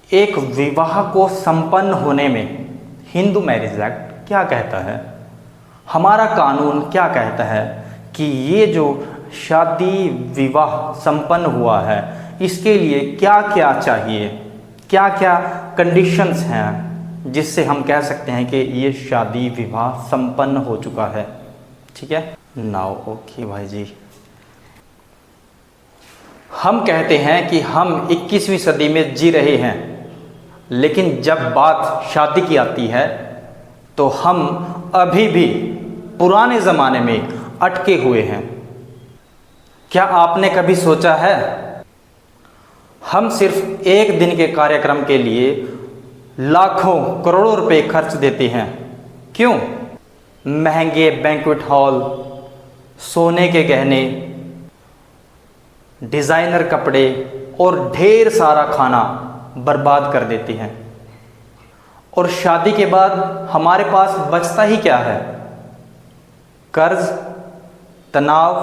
एक विवाह को संपन्न होने में हिंदू मैरिज एक्ट क्या कहता है, हमारा कानून क्या कहता है कि ये जो शादी विवाह संपन्न हुआ है इसके लिए क्या क्या चाहिए, क्या क्या कंडीशंस हैं जिससे हम कह सकते हैं कि ये शादी विवाह संपन्न हो चुका है। ठीक है, नाउ ओके भाई जी, हम कहते हैं कि हम 21वीं सदी में जी रहे हैं, लेकिन जब बात शादी की आती है तो हम अभी भी पुराने ज़माने में अटके हुए हैं। क्या आपने कभी सोचा है, हम सिर्फ एक दिन के कार्यक्रम के लिए लाखों करोड़ों रुपए खर्च देते हैं। क्यों? महंगे बैंक्वेट हॉल, सोने के गहने, डिज़ाइनर कपड़े और ढेर सारा खाना बर्बाद कर देते हैं। और शादी के बाद हमारे पास बचता ही क्या है? कर्ज, तनाव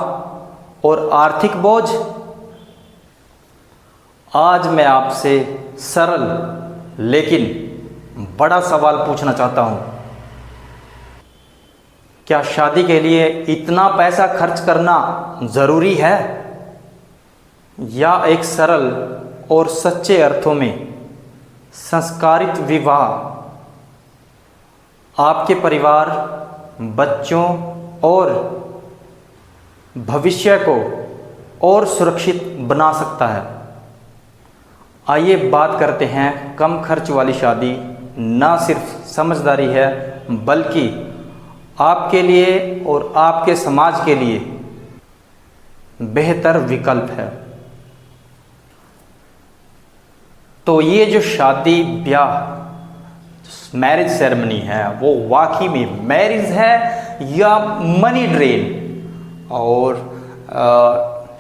और आर्थिक बोझ। आज मैं आपसे सरल लेकिन बड़ा सवाल पूछना चाहता हूं, क्या शादी के लिए इतना पैसा खर्च करना जरूरी है, या एक सरल और सच्चे अर्थों में संस्कारित विवाह आपके परिवार, बच्चों और भविष्य को और सुरक्षित बना सकता है? आइए बात करते हैं कम खर्च वाली शादी ना सिर्फ समझदारी है बल्कि आपके लिए और आपके समाज के लिए बेहतर विकल्प है। तो ये जो शादी ब्याह मैरिज सेरेमनी है वो वाकई में मैरिज है या मनी ड्रेन? और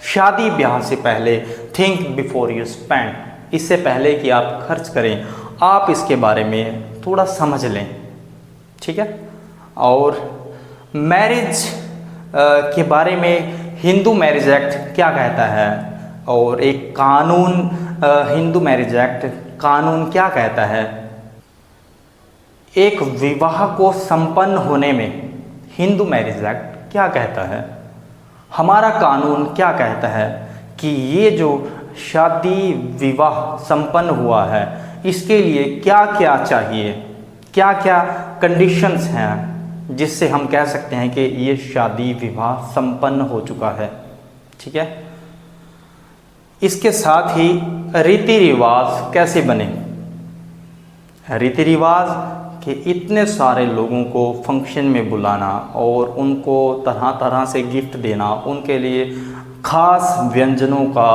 शादी ब्याह से पहले थिंक बिफोर यू स्पेंड, इससे पहले कि आप खर्च करें आप इसके बारे में थोड़ा समझ लें। ठीक है, और मैरिज के बारे में हिंदू मैरिज एक्ट क्या कहता है और एक कानून हिंदू मैरिज एक्ट कानून क्या कहता है। एक विवाह को संपन्न होने में हिंदू मैरिज एक्ट क्या कहता है, हमारा कानून क्या कहता है कि ये जो शादी विवाह संपन्न हुआ है इसके लिए क्या क्या चाहिए, क्या क्या कंडीशंस हैं जिससे हम कह सकते हैं कि ये शादी विवाह संपन्न हो चुका है। ठीक है, इसके साथ ही रीति रिवाज कैसे बने। रीति रिवाज कि इतने सारे लोगों को फंक्शन में बुलाना और उनको तरह तरह से गिफ्ट देना, उनके लिए खास व्यंजनों का,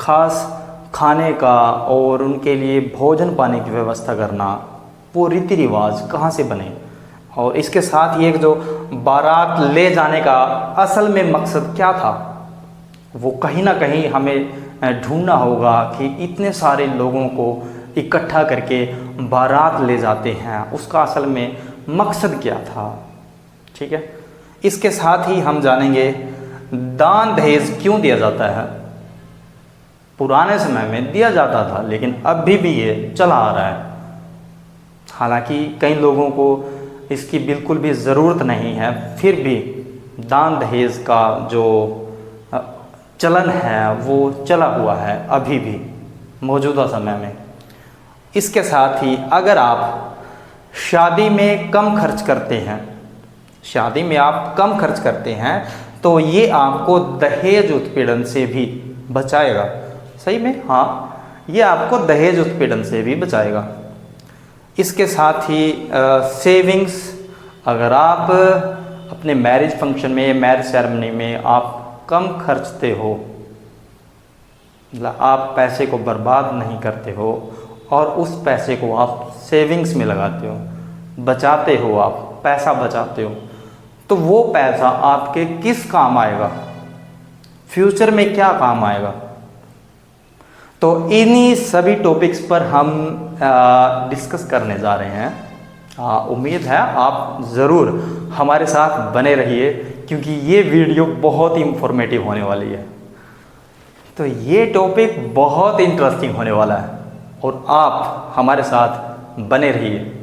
खास खाने का और उनके लिए भोजन पाने की व्यवस्था करना, वो रीति रिवाज कहाँ से बने। और इसके साथ ये जो बारात ले जाने का असल में मकसद क्या था, वो कहीं ना कहीं हमें ढूंढना होगा कि इतने सारे लोगों को इकट्ठा करके बारात ले जाते हैं, उसका असल में मकसद क्या था। ठीक है, इसके साथ ही हम जानेंगे दान दहेज क्यों दिया जाता है। पुराने समय में दिया जाता था लेकिन अभी भी ये चला आ रहा है, हालांकि कई लोगों को इसकी बिल्कुल भी ज़रूरत नहीं है, फिर भी दान दहेज का जो चलन है वो चला हुआ है अभी भी मौजूदा समय में। इसके साथ ही अगर आप शादी में कम खर्च करते हैं, शादी में आप कम खर्च करते हैं तो ये आपको दहेज उत्पीड़न से भी बचाएगा। सही में, हाँ, ये आपको दहेज उत्पीड़न से भी बचाएगा। इसके साथ ही सेविंग्स, अगर आप अपने मैरिज फंक्शन में, मैरिज सेरेमनी में आप कम खर्चते हो, आप पैसे को बर्बाद नहीं करते हो और उस पैसे को आप सेविंग्स में लगाते हो, बचाते हो, आप पैसा बचाते हो, तो वो पैसा आपके किस काम आएगा, फ्यूचर में क्या काम आएगा। तो इन्हीं सभी टॉपिक्स पर हम डिस्कस करने जा रहे हैं। उम्मीद है आप ज़रूर हमारे साथ बने रहिए क्योंकि ये वीडियो बहुत ही इंफॉर्मेटिव होने वाली है। तो ये टॉपिक बहुत इंटरेस्टिंग होने वाला है। और आप हमारे साथ बने रहिए।